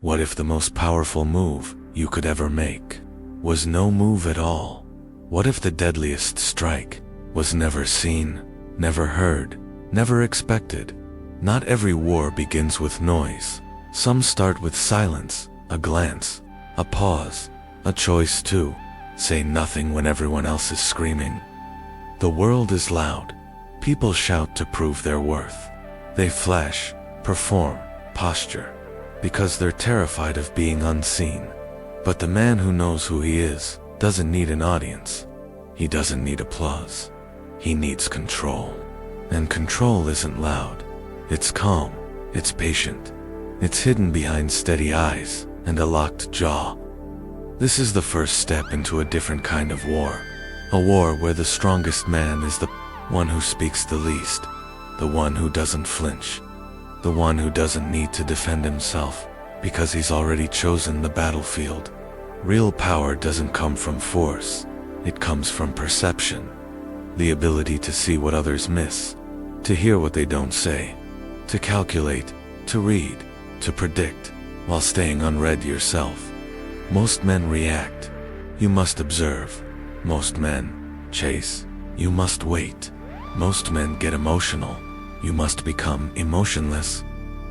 What if the most powerful move you could ever make was no move at all? What if the deadliest strike was never seen, never heard, never expected? Not every war begins with noise. Some start with silence, a glance, a pause, a choice to say nothing when everyone else is screaming. The world is loud. People shout to prove their worth. They flash, perform, posture, because they're terrified of being unseen. But the man who knows who he is doesn't need an audience. He doesn't need applause. He needs control. And control isn't loud. It's calm. It's patient. It's hidden behind steady eyes and a locked jaw. This is the first step into a different kind of war. A war where the strongest man is the one who speaks the least, the one who doesn't flinch, the one who doesn't need to defend himself because he's already chosen the battlefield. Real power doesn't come from force. It comes from perception. The ability to see what others miss, to hear what they don't say, to calculate, to read, to predict, while staying unread yourself. Most men react. You must observe. Most men chase. You must wait. Most men get emotional. You must become emotionless.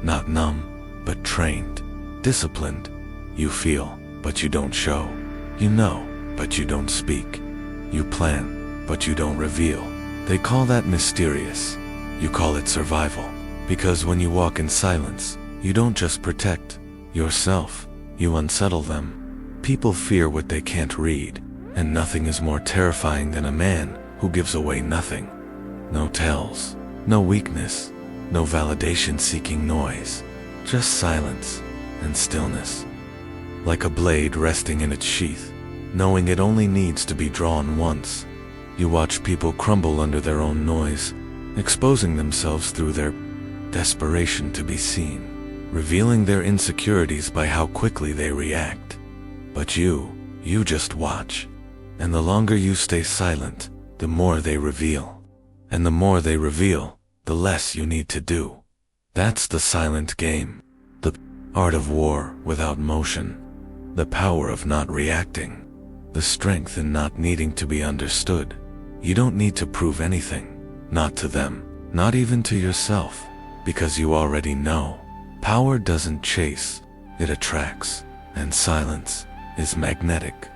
Not numb, but trained. Disciplined. You feel, but you don't show. You know, but you don't speak. You plan, but you don't reveal. They call that mysterious. You call it survival. Because when you walk in silence, you don't just protect yourself, you unsettle them. People fear what they can't read, and nothing is more terrifying than a man who gives away nothing. No tells, no weakness, no validation-seeking noise, just silence and stillness. Like a blade resting in its sheath, knowing it only needs to be drawn once. You watch people crumble under their own noise, exposing themselves through their desperation to be seen, revealing their insecurities by how quickly they react. But you just watch. And the longer you stay silent, the more they reveal. And the more they reveal, the less you need to do. That's the silent game. The art of war without motion. The power of not reacting. The strength in not needing to be understood. You don't need to prove anything. Not to them. Not even to yourself. Because you already know. Power doesn't chase. It attracts. And silence is magnetic.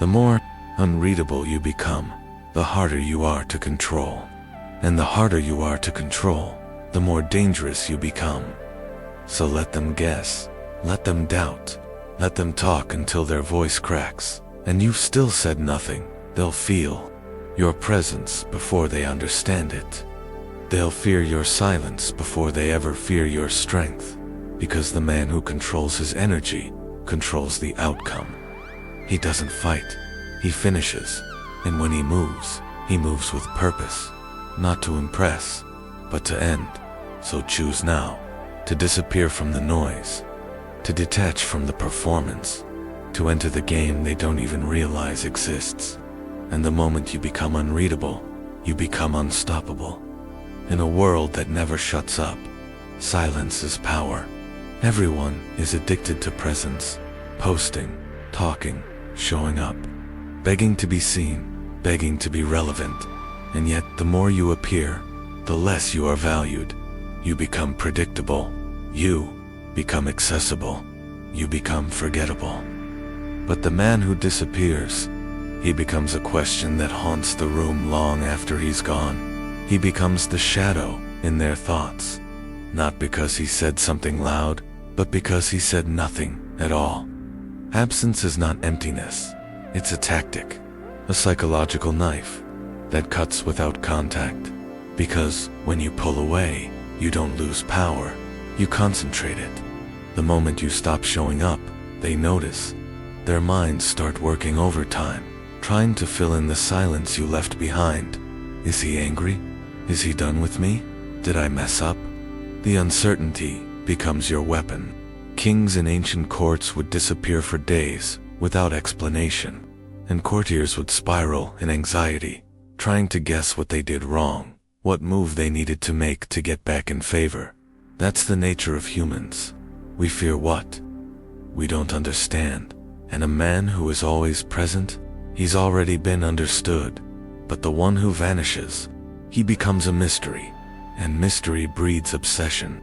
The more unreadable you become, the harder you are to control. And the harder you are to control, the more dangerous you become. So let them guess, let them doubt, let them talk until their voice cracks, and you've still said nothing. They'll feel your presence before they understand it. They'll fear your silence before they ever fear your strength, because the man who controls his energy controls the outcome. He doesn't fight, he finishes, and when he moves with purpose, not to impress, but to end. So choose now, to disappear from the noise, to detach from the performance, to enter the game they don't even realize exists. And the moment you become unreadable, you become unstoppable. In a world that never shuts up, silence is power. Everyone is addicted to presence, posting, talking, showing up, begging to be seen, begging to be relevant. And yet the more you appear, the less you are valued. You become predictable. You become accessible. You become forgettable. But the man who disappears, he becomes a question that haunts the room long after he's gone. He becomes the shadow in their thoughts, not because he said something loud, but because he said nothing at all. Absence is not emptiness. It's a tactic, a psychological knife that cuts without contact. Because when you pull away, you don't lose power, you concentrate it. The moment you stop showing up, they notice. Their minds start working overtime, trying to fill in the silence you left behind. Is he angry? Is he done with me? Did I mess up? The uncertainty becomes your weapon. Kings in ancient courts would disappear for days without explanation, and courtiers would spiral in anxiety, trying to guess what they did wrong, what move they needed to make to get back in favor. That's the nature of humans. We fear what? we don't understand. And a man who is always present, he's already been understood. But the one who vanishes, he becomes a mystery, and mystery breeds obsession.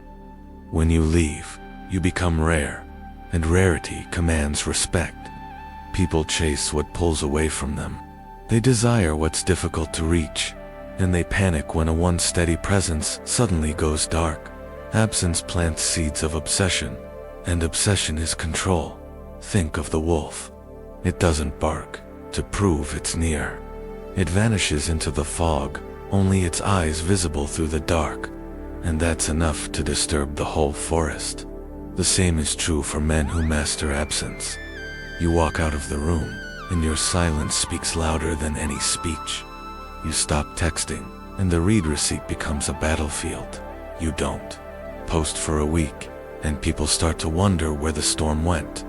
When you leave, you become rare, and rarity commands respect. People chase what pulls away from them. They desire what's difficult to reach, and they panic when a once steady presence suddenly goes dark. Absence plants seeds of obsession, and obsession is control. Think of the wolf. It doesn't bark to prove it's near. It vanishes into the fog, only its eyes visible through the dark, and that's enough to disturb the whole forest. The same is true for men who master absence. You walk out of the room, and your silence speaks louder than any speech. You stop texting, and the read receipt becomes a battlefield. You don't post for a week, and people start to wonder where the storm went.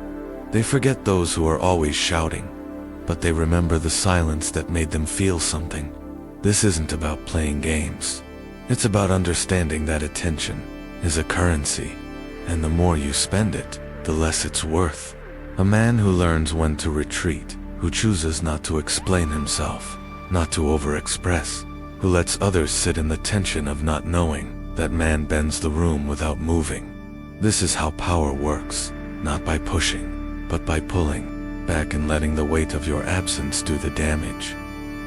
They forget those who are always shouting, but they remember the silence that made them feel something. This isn't about playing games. It's about understanding that attention is a currency, and the more you spend it, the less it's worth. A man who learns when to retreat, who chooses not to explain himself, not to overexpress, who lets others sit in the tension of not knowing, that man bends the room without moving. This is how power works, not by pushing, but by pulling back and letting the weight of your absence do the damage.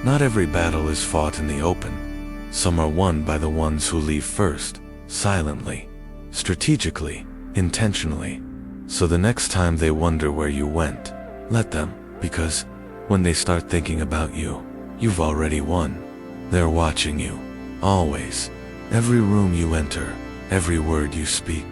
Not every battle is fought in the open. Some are won by the ones who leave first, silently, strategically, intentionally. So the next time they wonder where you went, let them, because when they start thinking about you, you've already won. They're watching you, always. Every room you enter, every word you speak,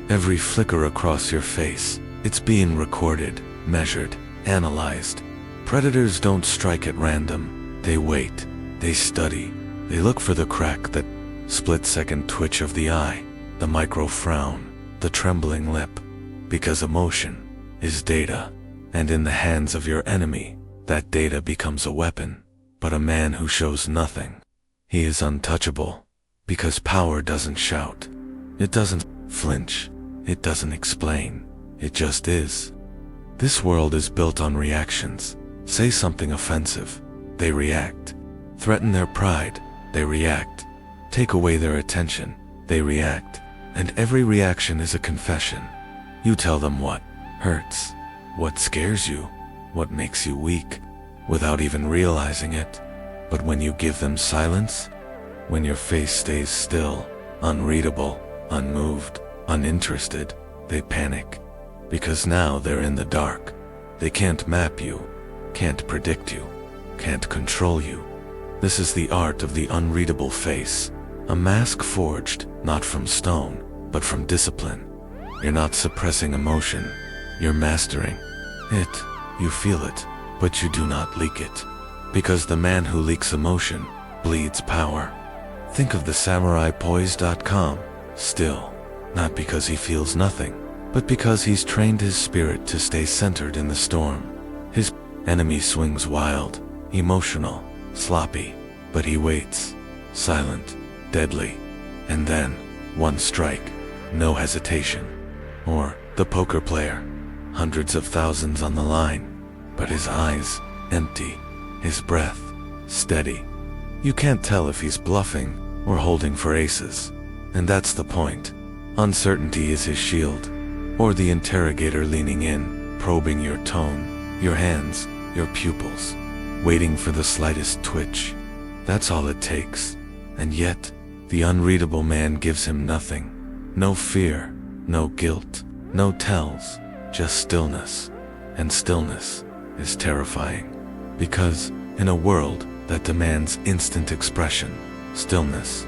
every flicker across your face, it's being recorded, measured, analyzed. Predators don't strike at random. They wait, they study, they look for the crack, that split-second twitch of the eye, the micro frown, the trembling lip. Because emotion is data, and in the hands of your enemy, that data becomes a weapon. But a man who shows nothing, he is untouchable, because power doesn't shout. It doesn't flinch. It doesn't explain. It just is. This world is built on reactions. Say something offensive, they react. Threaten their pride, they react. Take away their attention, they react. And every reaction is a confession. You tell them what hurts, what scares you, what makes you weak, without even realizing it. But when you give them silence, when your face stays still, unreadable, unmoved, uninterested, they panic. Because now they're in the dark. They can't map you, can't predict you, can't control you. This is the art of the unreadable face, a mask forged not from stone, but from discipline. You're not suppressing emotion, you're mastering it. You feel it, but you do not leak it. Because the man who leaks emotion bleeds power. Think of the samurai poised.com, still, not because he feels nothing, but because he's trained his spirit to stay centered in the storm. His enemy swings wild, emotional, sloppy, but he waits, silent, deadly, and then, one strike, no hesitation. Or the poker player, hundreds of thousands on the line, but his eyes empty, his breath steady. You can't tell if he's bluffing or holding for aces. And that's the point. Uncertainty is his shield, or the interrogator leaning in, probing your tone, your hands, your pupils, waiting for the slightest twitch. That's all it takes. And yet, the unreadable man gives him nothing. No fear, no guilt, no tells, just stillness. And stillness is terrifying. Because, in a world that demands instant expression, stillness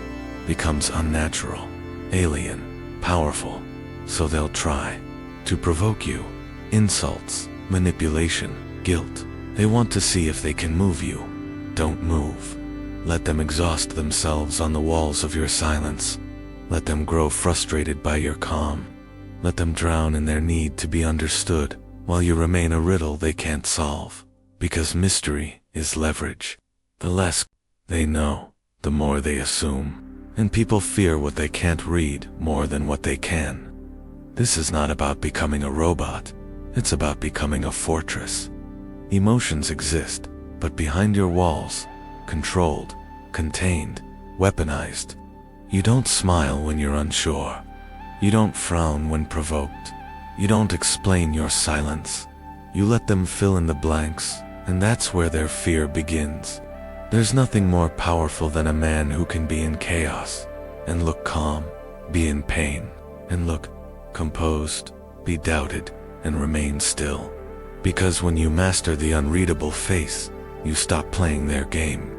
becomes unnatural, alien, powerful. So they'll try to provoke you. Insults, manipulation, guilt. They want to see if they can move you. Don't move. Let them exhaust themselves on the walls of your silence. Let them grow frustrated by your calm. Let them drown in their need to be understood, while you remain a riddle they can't solve. Because mystery is leverage. The less they know, the more they assume. And people fear what they can't read more than what they can. This is not about becoming a robot. It's about becoming a fortress. Emotions exist, but behind your walls, controlled, contained, weaponized. You don't smile when you're unsure. You don't frown when provoked. You don't explain your silence. You let them fill in the blanks, and that's where their fear begins. There's nothing more powerful than a man who can be in chaos and look calm, be in pain and look composed, be doubted and remain still. Because when you master the unreadable face, you stop playing their game.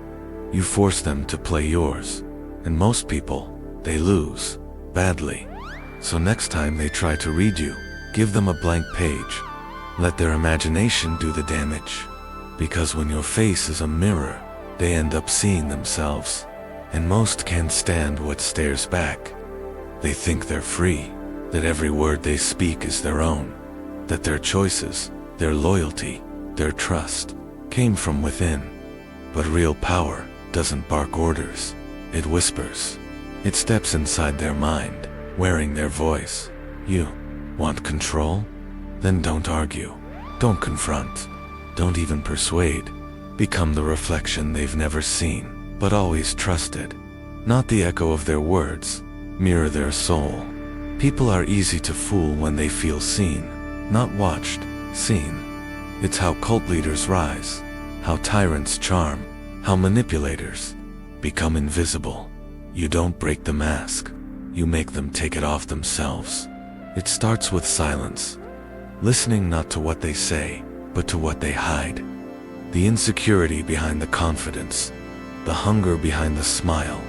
You force them to play yours. And most people, they lose, badly. So next time they try to read you, give them a blank page. Let their imagination do the damage. Because when your face is a mirror, they end up seeing themselves. And most can't stand what stares back. They think they're free, that every word they speak is their own, that their choices, their loyalty, their trust, came from within. But real power doesn't bark orders, it whispers. It steps inside their mind, wearing their voice. You want control? Then don't argue, don't confront, don't even persuade. Become the reflection they've never seen, but always trusted. Not the echo of their words, mirror their soul. People are easy to fool when they feel seen, not watched, seen. It's how cult leaders rise, how tyrants charm, how manipulators become invisible. You don't break the mask, you make them take it off themselves. It starts with silence, listening not to what they say, but to what they hide. The insecurity behind the confidence, the hunger behind the smile,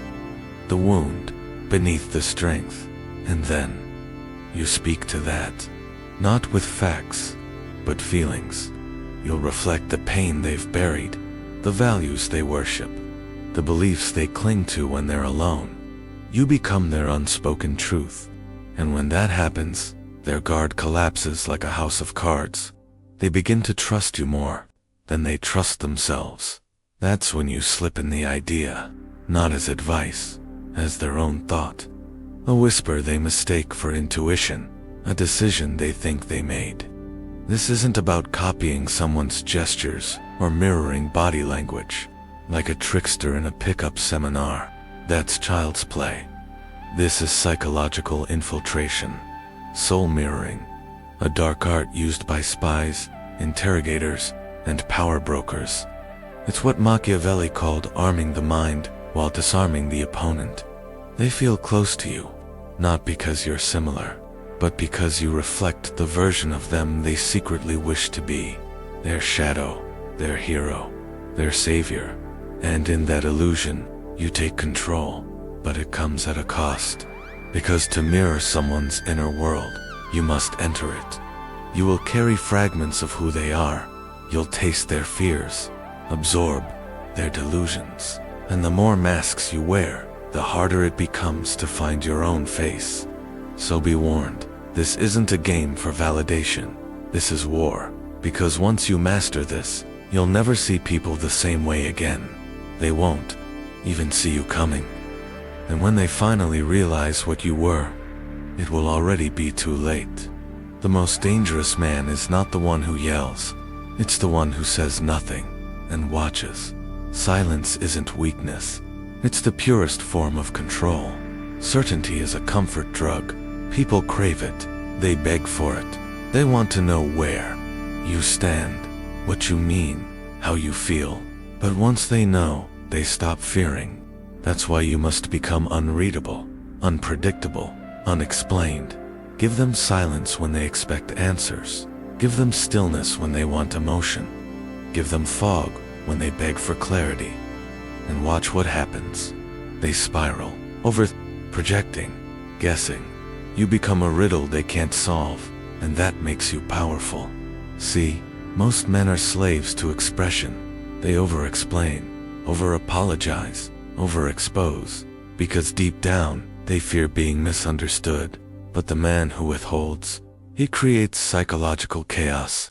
the wound beneath the strength. And then you speak to that, not with facts, but feelings. You'll reflect the pain they've buried, the values they worship, the beliefs they cling to when they're alone. You become their unspoken truth. And when that happens, their guard collapses like a house of cards. They begin to trust you more than they trust themselves. That's when you slip in the idea, not as advice, as their own thought. A whisper they mistake for intuition, a decision they think they made. This isn't about copying someone's gestures or mirroring body language, like a trickster in a pickup seminar. That's child's play. This is psychological infiltration, soul mirroring, a dark art used by spies, interrogators, and power brokers. It's what Machiavelli called arming the mind while disarming the opponent. They feel close to you, not because you're similar, but because you reflect the version of them they secretly wish to be. Their shadow, their hero, their savior. And in that illusion, you take control, but it comes at a cost. Because to mirror someone's inner world, you must enter it. You will carry fragments of who they are. You'll taste their fears, absorb their delusions. And the more masks you wear, the harder it becomes to find your own face. So be warned, this isn't a game for validation. This is war. Because once you master this, you'll never see people the same way again. They won't even see you coming. And when they finally realize what you were, it will already be too late. The most dangerous man is not the one who yells. It's the one who says nothing and watches. Silence isn't weakness. It's the purest form of control. Certainty is a comfort drug. People crave it. They beg for it. They want to know where you stand, what you mean, how you feel. But once they know, they stop fearing. That's why you must become unreadable, unpredictable, unexplained. Give them silence when they expect answers. Give them stillness when they want emotion. Give them fog when they beg for clarity. And watch what happens. They spiral, projecting, guessing. You become a riddle they can't solve, and that makes you powerful. See, most men are slaves to expression. They over-explain, over-apologize, overexpose, because deep down, they fear being misunderstood. But the man who withholds, he creates psychological chaos.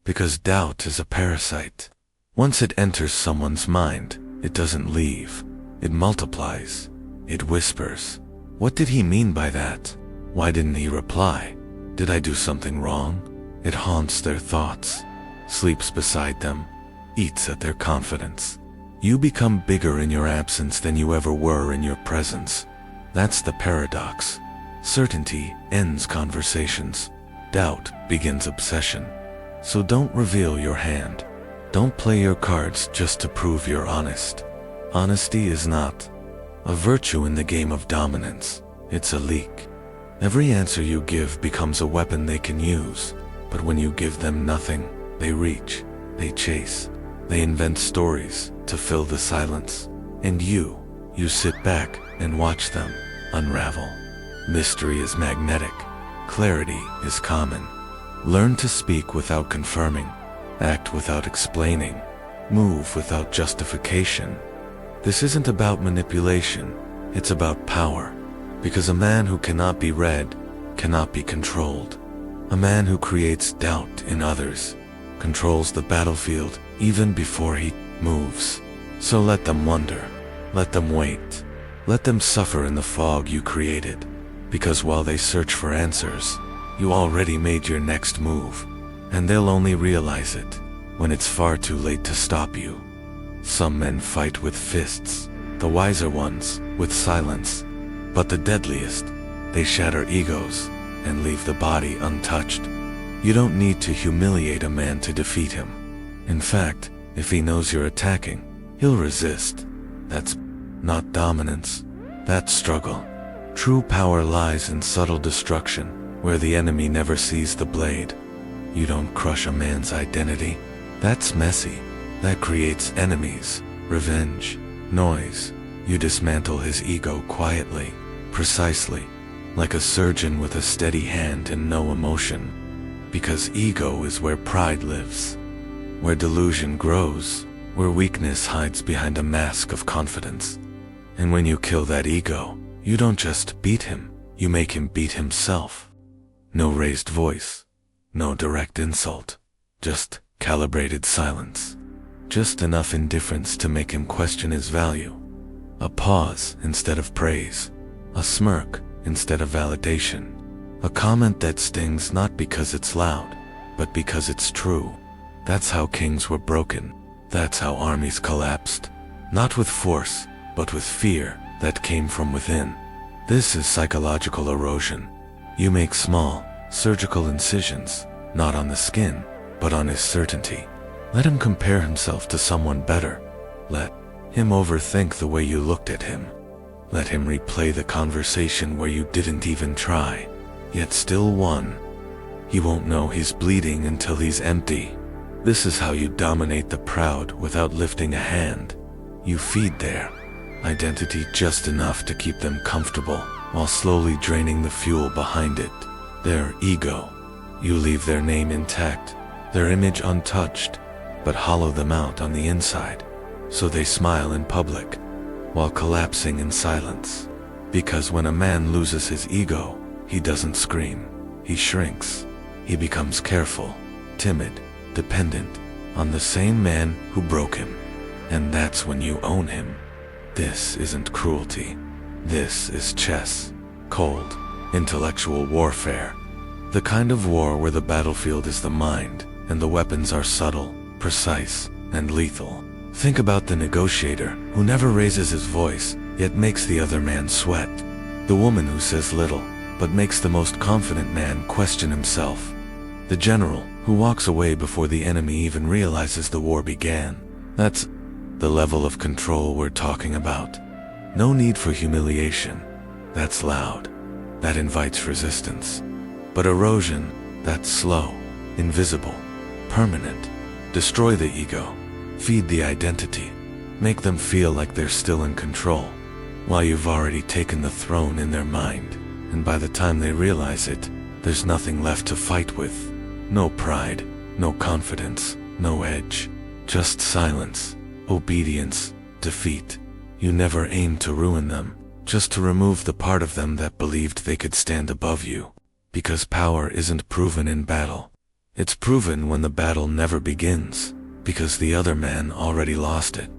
Because doubt is a parasite. Once it enters someone's mind, it doesn't leave. It multiplies. It whispers. What did he mean by that? Why didn't he reply? Did I do something wrong? It haunts their thoughts, sleeps beside them, eats at their confidence. You become bigger in your absence than you ever were in your presence. That's the paradox. Certainty ends conversations. Doubt begins obsession. So don't reveal your hand. Don't play your cards just to prove you're honest. Honesty is not a virtue in the game of dominance. It's a leak. Every answer you give becomes a weapon they can use. But when you give them nothing, they reach, they chase, they invent stories to fill the silence. And you sit back and watch them unravel. Mystery is magnetic. Clarity is common. Learn to speak without confirming, act without explaining, move without justification. This isn't about manipulation, it's about power. Because a man who cannot be read cannot be controlled. A man who creates doubt in others controls the battlefield even before he moves. So let them wonder, let them wait, let them suffer in the fog you created. Because while they search for answers, you already made your next move, and they'll only realize it when it's far too late to stop you. Some men fight with fists, the wiser ones with silence, but the deadliest, they shatter egos and leave the body untouched. You don't need to humiliate a man to defeat him. In fact, if he knows you're attacking, he'll resist. That's not dominance, that's struggle. True power lies in subtle destruction, where the enemy never sees the blade. You don't crush a man's identity. That's messy. That creates enemies, revenge, noise. You dismantle his ego quietly, precisely, like a surgeon with a steady hand and no emotion. Because ego is where pride lives, where delusion grows, where weakness hides behind a mask of confidence. And when you kill that ego, you don't just beat him, you make him beat himself. No raised voice, no direct insult, just calibrated silence. Just enough indifference to make him question his value. A pause instead of praise, a smirk instead of validation, a comment that stings not because it's loud, but because it's true. That's how kings were broken. That's how armies collapsed. Not with force, but with fear that came from within. This is psychological erosion. You make small, surgical incisions, not on the skin, but on his certainty. Let him compare himself to someone better. Let him overthink the way you looked at him. Let him replay the conversation where you didn't even try, yet still won. He won't know he's bleeding until he's empty. This is how you dominate the proud without lifting a hand. You feed their identity just enough to keep them comfortable, while slowly draining the fuel behind it, their ego. You leave their name intact, their image untouched, but hollow them out on the inside, so they smile in public, while collapsing in silence. Because when a man loses his ego, he doesn't scream, he shrinks. He becomes careful, timid, dependent on the same man who broke him. And that's when you own him. This isn't cruelty. This is chess. Cold, intellectual warfare. The kind of war where the battlefield is the mind, and the weapons are subtle, precise, and lethal. Think about the negotiator who never raises his voice, yet makes the other man sweat. The woman who says little, but makes the most confident man question himself. The general who walks away before the enemy even realizes the war began. That's the level of control we're talking about. No need for humiliation. That's loud. That invites resistance. But erosion, that's slow, invisible, permanent. Destroy the ego. Feed the identity. Make them feel like they're still in control, while you've already taken the throne in their mind. And by the time they realize it, there's nothing left to fight with. No pride, no confidence, no edge. Just silence, obedience, defeat. You never aimed to ruin them, just to remove the part of them that believed they could stand above you. Because power isn't proven in battle. It's proven when the battle never begins, because the other man already lost it.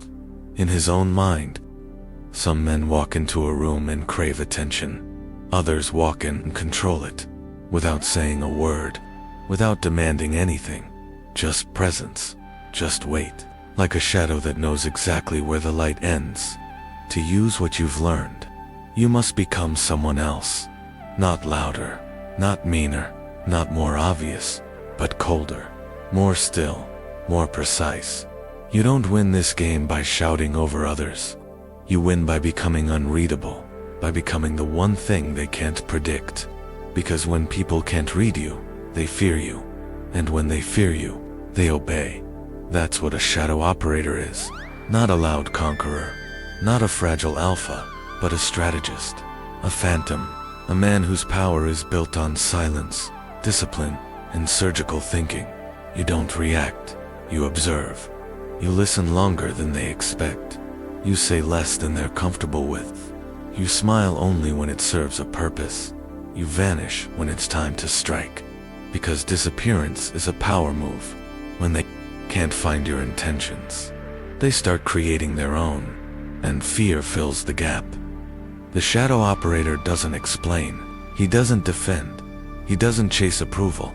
In his own mind. Some men walk into a room and crave attention. Others walk in and control it, without saying a word. without demanding anything. Just presence. Just wait. Like a shadow that knows exactly where the light ends. To use what you've learned, you must become someone else. Not louder, not meaner, not more obvious, but colder, more still, more precise. You don't win this game by shouting over others. You win by becoming unreadable, by becoming the one thing they can't predict. Because when people can't read you, they fear you. And when they fear you, they obey. That's what a shadow operator is. Not a loud conqueror, not a fragile alpha, but a strategist, a phantom, a man whose power is built on silence, discipline, and surgical thinking. You don't react, you observe. You listen longer than they expect. You say less than they're comfortable with. You smile only when it serves a purpose. You vanish when it's time to strike. Because disappearance is a power move. When they can't find your intentions, they start creating their own, and fear fills the gap. The shadow operator doesn't explain. He doesn't defend. He doesn't chase approval.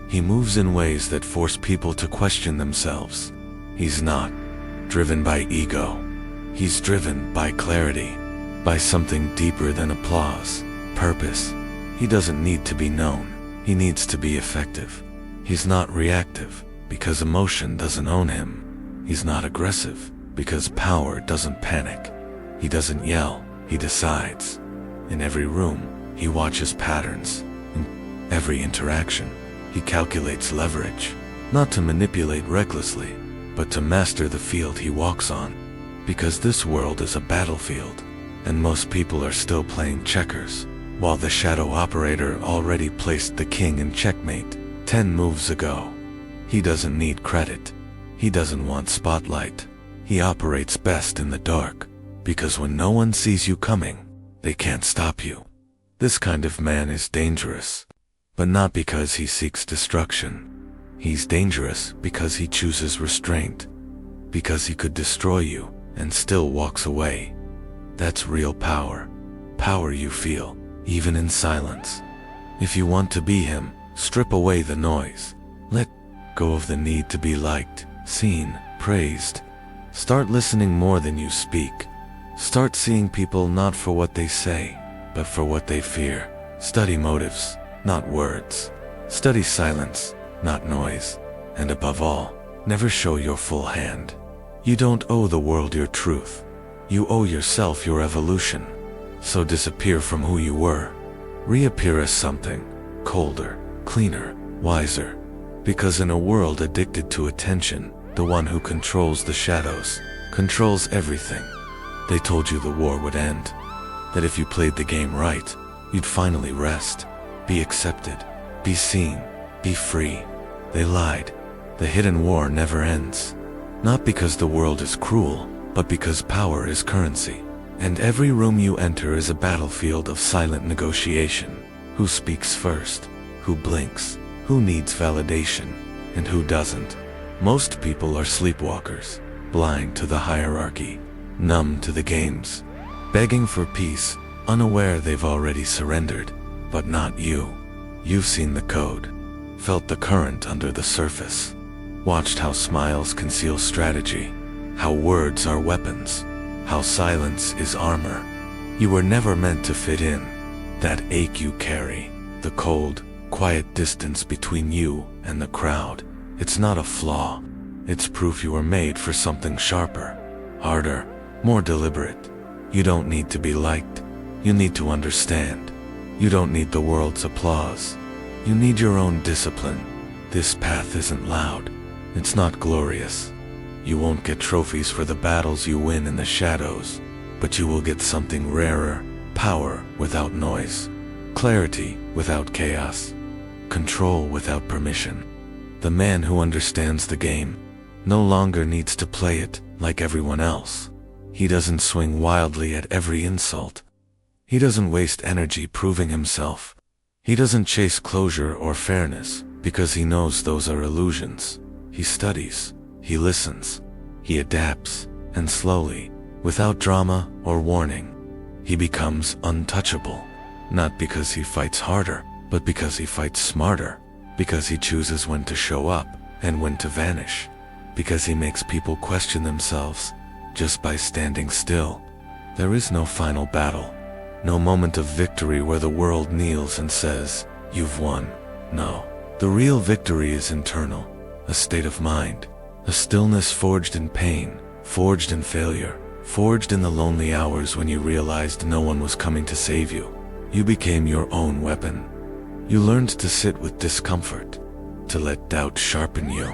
He moves in ways that force people to question themselves. He's not driven by ego. He's driven by clarity, by something deeper than applause, purpose. He doesn't need to be known. He needs to be effective. He's not reactive because emotion doesn't own him. He's not aggressive because power doesn't panic. He doesn't yell, he decides. In every room, he watches patterns. In every interaction, he calculates leverage, not to manipulate recklessly, but to master the field he walks on. Because this world is a battlefield, and most people are still playing checkers, while the shadow operator already placed the king in checkmate 10 moves ago. He doesn't need credit. He doesn't want spotlight. He operates best in the dark, because when no one sees you coming, they can't stop you. This kind of man is dangerous, but not because he seeks destruction. He's dangerous because he chooses restraint, because he could destroy you and still walks away. That's real power. Power you feel, even in silence. If you want to be him, strip away the noise. Let go of the need to be liked, seen, praised. Start listening more than you speak. Start seeing people not for what they say, but for what they fear. Study motives, not words. Study silence, not noise. And above all, never show your full hand. You don't owe the world your truth. You owe yourself your evolution. So disappear from who you were. Reappear as something colder, cleaner, wiser. Because in a world addicted to attention, the one who controls the shadows controls everything. They told you the war would end, that if you played the game right, you'd finally rest, be accepted, be seen, be free. They lied. The hidden war never ends. Not because the world is cruel, but because power is currency. And every room you enter is a battlefield of silent negotiation. Who speaks first? Who blinks? Who needs validation? And who doesn't? Most people are sleepwalkers, blind to the hierarchy, numb to the games, begging for peace, unaware they've already surrendered. But not you. You've seen the code, felt the current under the surface, watched how smiles conceal strategy, how words are weapons, how silence is armor. You were never meant to fit in. That ache you carry, the cold, quiet distance between you and the crowd, it's not a flaw. It's proof you were made for something sharper, harder, more deliberate. You don't need to be liked. You need to understand. You don't need the world's applause. You need your own discipline. This path isn't loud. It's not glorious. You won't get trophies for the battles you win in the shadows, but you will get something rarer: power without noise, clarity without chaos, control without permission. The man who understands the game no longer needs to play it like everyone else. He doesn't swing wildly at every insult. He doesn't waste energy proving himself. He doesn't chase closure or fairness because he knows those are illusions. He studies, he listens, he adapts, and slowly, without drama or warning, he becomes untouchable. Not because he fights harder, but because he fights smarter. because he chooses when to show up and when to vanish, because he makes people question themselves just by standing still. There is no final battle, no moment of victory where the world kneels and says, "You've won." No, the real victory is internal, a state of mind, a stillness forged in pain, forged in failure, forged in the lonely hours when you realized no one was coming to save you. You became your own weapon. You learned to sit with discomfort, to let doubt sharpen you,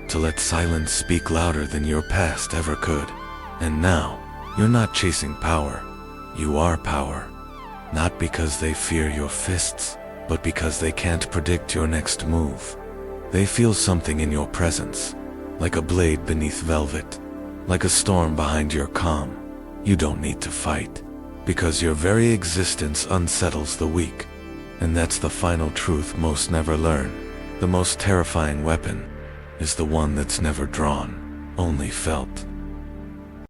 to let silence speak louder than your past ever could. And now, you're not chasing power. You are power. Not because they fear your fists, but because they can't predict your next move. They feel something in your presence, like a blade beneath velvet, like a storm behind your calm. You don't need to fight, because your very existence unsettles the weak. And that's the final truth most never learn. The most terrifying weapon is the one that's never drawn, only felt.